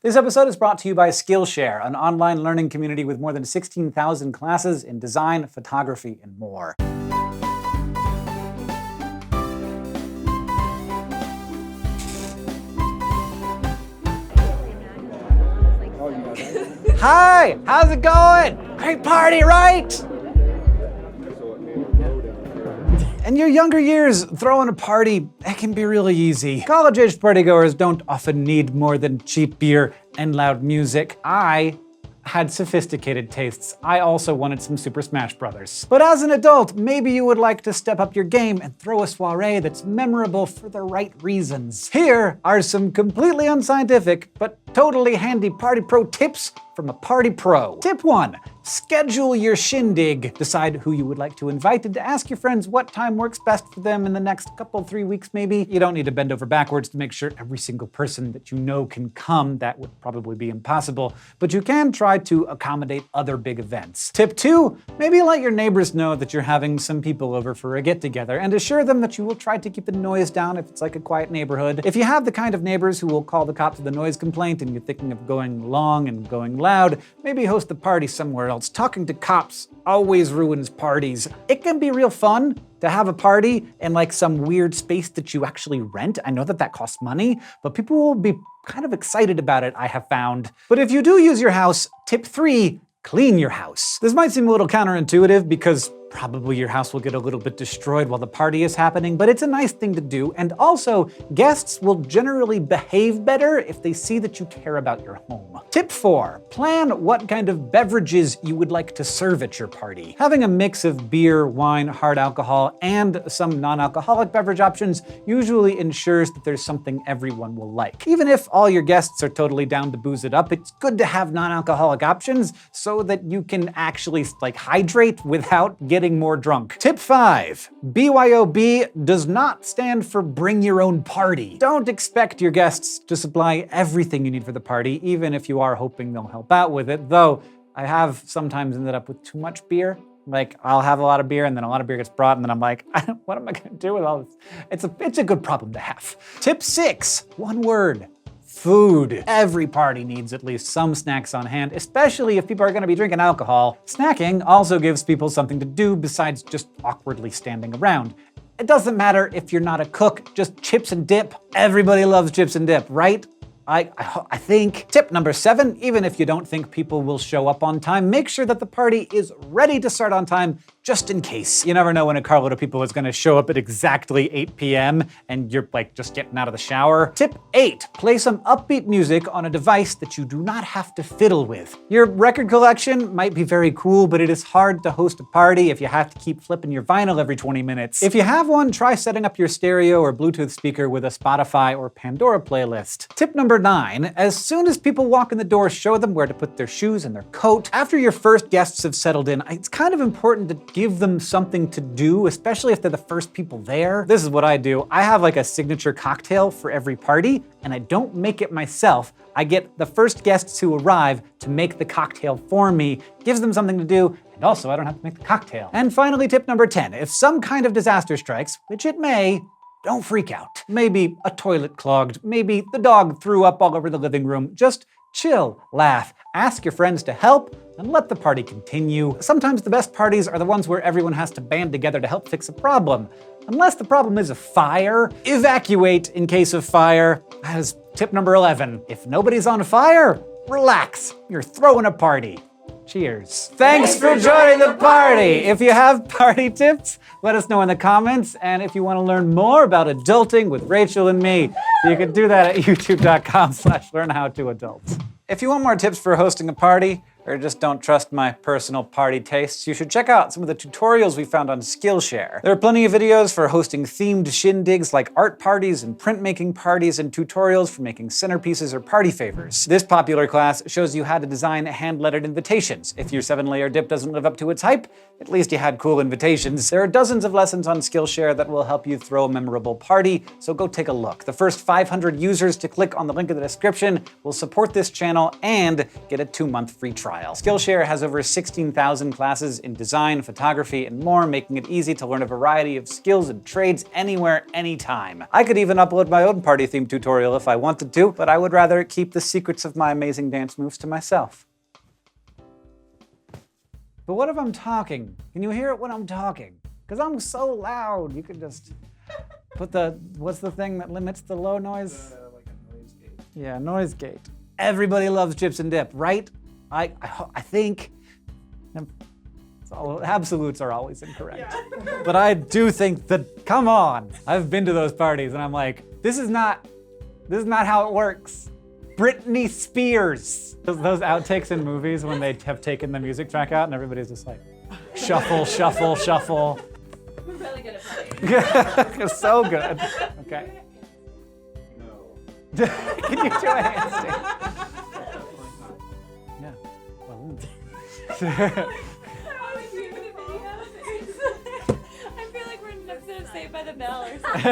This episode is brought to you by Skillshare, an online learning community with more than 16,000 classes in design, photography, and more. Hi, how's it going? Great party, right? In your younger years, throwing a party, it can be really easy. College-age partygoers don't often need more than cheap beer and loud music. I had sophisticated tastes. I also wanted some Super Smash Brothers. But as an adult, maybe you would like to step up your game and throw a soiree that's memorable for the right reasons. Here are some completely unscientific, but totally handy party pro tips from a party pro. Tip 1. Schedule your shindig. Decide who you would like to invite and to ask your friends what time works best for them in the next 3 weeks maybe. You don't need to bend over backwards to make sure every single person that you know can come. That would probably be impossible, but you can try to accommodate other big events. Tip 2. Maybe let your neighbors know that you're having some people over for a get-together and assure them that you will try to keep the noise down if it's like a quiet neighborhood. If you have the kind of neighbors who will call the cops with a noise complaint and you're thinking of going long and going loud, maybe host the party somewhere else. Talking to cops always ruins parties. It can be real fun to have a party in like some weird space that you actually rent. I know that that costs money, but people will be kind of excited about it, I have found. But if you do use your house, tip 3, clean your house. This might seem a little counterintuitive because probably your house will get a little bit destroyed while the party is happening, but it's a nice thing to do. And also, guests will generally behave better if they see that you care about your home. Tip 4. Plan what kind of beverages you would like to serve at your party. Having a mix of beer, wine, hard alcohol, and some non-alcoholic beverage options usually ensures that there's something everyone will like. Even if all your guests are totally down to booze it up, it's good to have non-alcoholic options so that you can actually hydrate without getting more drunk. Tip 5. BYOB does not stand for bring your own party. Don't expect your guests to supply everything you need for the party, even if you are hoping they'll help out with it, though I have sometimes ended up with too much beer. Like, I'll have a lot of beer and then a lot of beer gets brought and then I'm like, what am I gonna do with all this? It's a good problem to have. Tip 6. One word. Food. Every party needs at least some snacks on hand, especially if people are gonna be drinking alcohol. Snacking also gives people something to do besides just awkwardly standing around. It doesn't matter if you're not a cook, just chips and dip. Everybody loves chips and dip, right? I think. Tip number 7, even if you don't think people will show up on time, make sure that the party is ready to start on time just in case. You never know when a carload of people is gonna show up at exactly 8 p.m. and you're just getting out of the shower. Tip 8, play some upbeat music on a device that you do not have to fiddle with. Your record collection might be very cool, but it is hard to host a party if you have to keep flipping your vinyl every 20 minutes. If you have one, try setting up your stereo or Bluetooth speaker with a Spotify or Pandora playlist. Tip number 9, as soon as people walk in the door, show them where to put their shoes and their coat. After your first guests have settled in, it's kind of important to give them something to do, especially if they're the first people there. This is what I do. I have a signature cocktail for every party, and I don't make it myself. I get the first guests who arrive to make the cocktail for me, gives them something to do, and also I don't have to make the cocktail. And finally, tip number 10, if some kind of disaster strikes, which it may, don't freak out. Maybe a toilet clogged, maybe the dog threw up all over the living room. Just chill, laugh, ask your friends to help, and let the party continue. Sometimes the best parties are the ones where everyone has to band together to help fix a problem. Unless the problem is a fire, evacuate in case of fire. As tip number 11, if nobody's on fire, relax, you're throwing a party. Cheers. Thanks for joining the party. If you have party tips, let us know in the comments. And if you want to learn more about adulting with Rachel and me, you can do that at youtube.com/learnhowtoadult. If you want more tips for hosting a party, or just don't trust my personal party tastes, you should check out some of the tutorials we found on Skillshare. There are plenty of videos for hosting themed shindigs like art parties and printmaking parties, and tutorials for making centerpieces or party favors. This popular class shows you how to design hand-lettered invitations. If your 7-layer dip doesn't live up to its hype, at least you had cool invitations. There are dozens of lessons on Skillshare that will help you throw a memorable party, so go take a look. The first 500 users to click on the link in the description will support this channel and get a 2-month free trial. style. Skillshare has over 16,000 classes in design, photography, and more, making it easy to learn a variety of skills and trades anywhere, anytime. I could even upload my own party theme tutorial if I wanted to, but I would rather keep the secrets of my amazing dance moves to myself. But what if I'm talking? Can you hear it when I'm talking? Because I'm so loud. You could just put what's the thing that limits the low noise? Like a noise gate. Yeah, noise gate. Everybody loves chips and dip, right? I think. Absolutes are always incorrect. Yeah. But I do think that, come on. I've been to those parties and I'm like, this is not how it works. Britney Spears. Those outtakes in movies when they have taken the music track out and everybody's just like, shuffle, shuffle, shuffle. We're really good at partying. It's so good. Okay. No. Can you do a handstand? Yeah. Well. I feel like we're in an episode of Saved by the Bell or something.